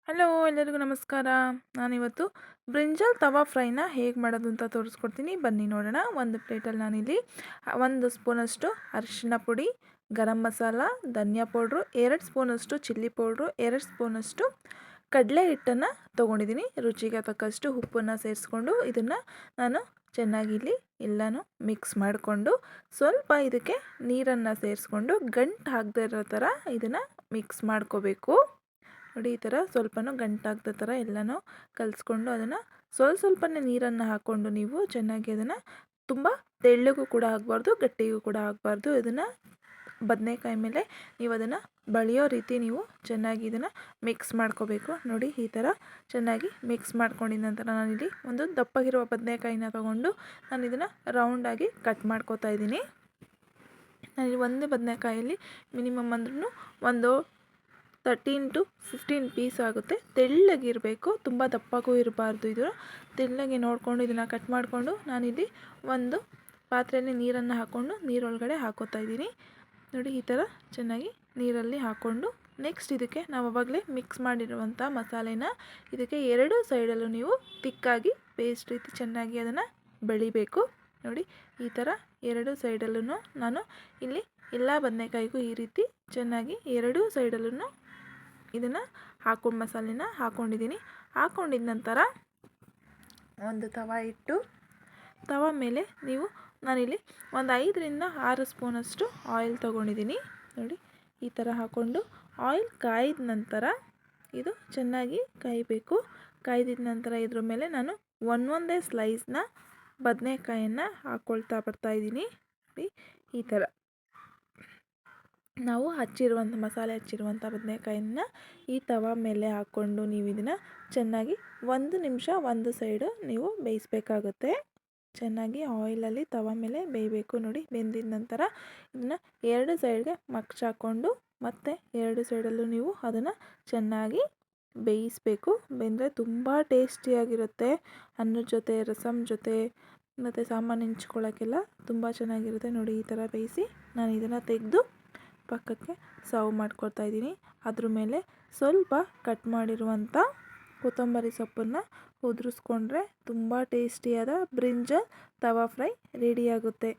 Hello ಎಲ್ಲರಿಗೂ ನಮಸ್ಕಾರ. ನಾನಿವತ್ತು ಬ್ರಿಂಜಾಲ್ ತವಾ ಫ್ರೈನ ಹೇಗೆ ಮಾಡೋದು ಅಂತ ತೋರಿಸ್ಕೊಡ್ತೀನಿ, ಬನ್ನಿ ನೋಡೋಣ. ಒಂದು ಪ್ಲೇಟಲ್ಲಿ ನಾನಿಲ್ಲಿ 1 ಸ್ಪೂನಷ್ಟು ಅರಿಶಿನ ಪುಡಿ, ಗರಂ ಮಸಾಲ, ಧನಿಯಾ ಪೌಡ್ರು, 2 ಸ್ಪೂನಷ್ಟು ಚಿಲ್ಲಿ ಪೌಡ್ರು, 2 ಸ್ಪೂನಷ್ಟು ಕಡಲೆ ಹಿಟ್ಟನ್ನು ತೊಗೊಂಡಿದ್ದೀನಿ. ರುಚಿಗೆ ತಕ್ಕಷ್ಟು ಉಪ್ಪನ್ನು ಸೇರಿಸ್ಕೊಂಡು ಇದನ್ನು ನಾನು ಚೆನ್ನಾಗಿ ಇಲ್ಲಿ ಎಲ್ಲನೂ ಮಿಕ್ಸ್ ಮಾಡಿಕೊಂಡು ಸ್ವಲ್ಪ ಇದಕ್ಕೆ ನೀರನ್ನು ಸೇರಿಸ್ಕೊಂಡು ಗಂಟು ಆಗದೆ ಇರೋ ಥರ ಇದನ್ನು ಮಿಕ್ಸ್ ಮಾಡ್ಕೋಬೇಕು. ನೋಡಿ, ಈ ಥರ ಸ್ವಲ್ಪನೂ ಗಂಟಾಗದ ಥರ ಎಲ್ಲನೂ ಕಲಿಸ್ಕೊಂಡು ಅದನ್ನು ಸ್ವಲ್ಪನೇ ನೀರನ್ನು ಹಾಕ್ಕೊಂಡು ನೀವು ಚೆನ್ನಾಗಿ ಅದನ್ನು ತುಂಬ ತೆಳ್ಳಗೂ ಕೂಡ ಆಗಬಾರ್ದು, ಗಟ್ಟಿಗೂ ಕೂಡ ಆಗಬಾರ್ದು. ಇದನ್ನು ಬದನೆಕಾಯಿ ಮೇಲೆ ನೀವು ಅದನ್ನು ಬಳಿಯೋ ರೀತಿ ನೀವು ಚೆನ್ನಾಗಿ ಇದನ್ನು ಮಿಕ್ಸ್ ಮಾಡ್ಕೋಬೇಕು. ನೋಡಿ, ಈ ಥರ ಚೆನ್ನಾಗಿ ಮಿಕ್ಸ್ ಮಾಡ್ಕೊಂಡಿದ ನಂತರ ನಾನಿಲ್ಲಿ ಒಂದು ದಪ್ಪಗಿರುವ ಬದನೆಕಾಯಿನ ತೊಗೊಂಡು ನಾನು ಇದನ್ನು ರೌಂಡಾಗಿ ಕಟ್ ಮಾಡ್ಕೋತಾ ಇದ್ದೀನಿ. ನಾನಿಲ್ಲಿ ಒಂದೇ ಬದನೆಕಾಯಲ್ಲಿ ಮಿನಿಮಮ್ ಅಂದ್ರೂ ಒಂದು 13 to 15 ಪೀಸ್ ಆಗುತ್ತೆ. ತೆಳ್ಳಗಿರಬೇಕು, ತುಂಬ ದಪ್ಪಗೂ ಇರಬಾರ್ದು. ಇದು ತೆಳ್ಳಗೆ ನೋಡಿಕೊಂಡು ಇದನ್ನು ಕಟ್ ಮಾಡಿಕೊಂಡು ನಾನಿಲ್ಲಿ ಒಂದು ಪಾತ್ರೆಯಲ್ಲಿ ನೀರನ್ನು ಹಾಕ್ಕೊಂಡು ನೀರೊಳಗಡೆ ಹಾಕೋತಾ ಇದ್ದೀನಿ. ನೋಡಿ, ಈ ಥರ ಚೆನ್ನಾಗಿ ನೀರಲ್ಲಿ ಹಾಕ್ಕೊಂಡು ನೆಕ್ಸ್ಟ್ ಇದಕ್ಕೆ ನಾವು ಆವಾಗಲೇ ಮಿಕ್ಸ್ ಮಾಡಿರುವಂಥ ಮಸಾಲೆನ ಇದಕ್ಕೆ 2 ಸೈಡಲ್ಲೂ ನೀವು ತಿಕ್ಕಾಗಿ ಪೇಸ್ಟ್ ರೀತಿ ಚೆನ್ನಾಗಿ ಅದನ್ನು ಬೆಳಿಬೇಕು. ನೋಡಿ, ಈ ಥರ 2 ಸೈಡಲ್ಲೂ ನಾನು ಇಲ್ಲಿ ಎಲ್ಲ ಬದನೆಕಾಯಿಗೂ ಈ ರೀತಿ ಚೆನ್ನಾಗಿ 2 ಸೈಡಲ್ಲೂ ಇದನ್ನು ಹಾಕೊಂಡು ಮಸಾಲೆನ ಹಾಕ್ಕೊಂಡಿದ್ದೀನಿ. ಹಾಕ್ಕೊಂಡಿದ ನಂತರ ಒಂದು ತವಾ ಇಟ್ಟು ತವಾ ಮೇಲೆ ನೀವು ನಾನಿಲ್ಲಿ ಒಂದು 5 ರಿಂದ 6 ಸ್ಪೂನಷ್ಟು ಆಯಿಲ್ ತೊಗೊಂಡಿದ್ದೀನಿ. ನೋಡಿ, ಈ ಥರ ಹಾಕ್ಕೊಂಡು ಆಯಿಲ್ ಕಾಯ್ದ ನಂತರ ಇದು ಚೆನ್ನಾಗಿ ಕಾಯಬೇಕು. ಕಾಯ್ದಿದ ನಂತರ ಇದ್ರ ಮೇಲೆ ನಾನು ಒಂದೊಂದೇ ಸ್ಲೈಸ್ನ ಬದನೆಕಾಯನ್ನು ಹಾಕ್ಕೊಳ್ತಾ ಬರ್ತಾಯಿದ್ದೀನಿ. ನೋಡಿ, ಈ ಥರ ನಾವು ಮಸಾಲೆ ಹಚ್ಚಿರುವಂಥ ಬದನೆಕಾಯಿನ ಈ ತವಾ ಮೇಲೆ ಹಾಕ್ಕೊಂಡು ನೀವು ಇದನ್ನು ಚೆನ್ನಾಗಿ 1 ನಿಮಿಷ ಒಂದು ಸೈಡು ನೀವು ಬೇಯಿಸಬೇಕಾಗುತ್ತೆ. ಚೆನ್ನಾಗಿ ಆಯಿಲಲ್ಲಿ ತವಾ ಮೇಲೆ ಬೇಯಬೇಕು. ನೋಡಿ, ಬೆಂದಿದ ನಂತರ ಇದನ್ನು 2 ಸೈಡ್ಗೆ ಮಗ್ಚಾಕೊಂಡು ಮತ್ತು 2 ಸೈಡಲ್ಲೂ ನೀವು ಅದನ್ನು ಚೆನ್ನಾಗಿ ಬೇಯಿಸಬೇಕು. ಬೆಂದರೆ ತುಂಬ ಟೇಸ್ಟಿಯಾಗಿರುತ್ತೆ. ಅನ್ನದ ಜೊತೆ, ರಸಮ್ ಜೊತೆ ಮತ್ತು ಸಾಂಬಾರು ನೆಂಚ್ಕೊಳ್ಳೋಕ್ಕೆಲ್ಲ ತುಂಬ ಚೆನ್ನಾಗಿರುತ್ತೆ. ನೋಡಿ, ಈ ಥರ ಬೇಯಿಸಿ ನಾನು ಇದನ್ನು ತೆಗೆದು ಪಕ್ಕಕ್ಕೆ ಸರ್ವ್ ಮಾಡ್ಕೊಳ್ತಾ ಇದ್ದೀನಿ. ಅದ್ರ ಮೇಲೆ ಸ್ವಲ್ಪ ಕಟ್ ಮಾಡಿರುವಂಥ ಕೊತ್ತಂಬರಿ ಸೊಪ್ಪನ್ನು ಉದುರಿಸ್ಕೊಂಡ್ರೆ ತುಂಬ ಟೇಸ್ಟಿಯಾದ ಬ್ರಿಂಜಾಲ್ ತವಾ ಫ್ರೈ ರೆಡಿಯಾಗುತ್ತೆ.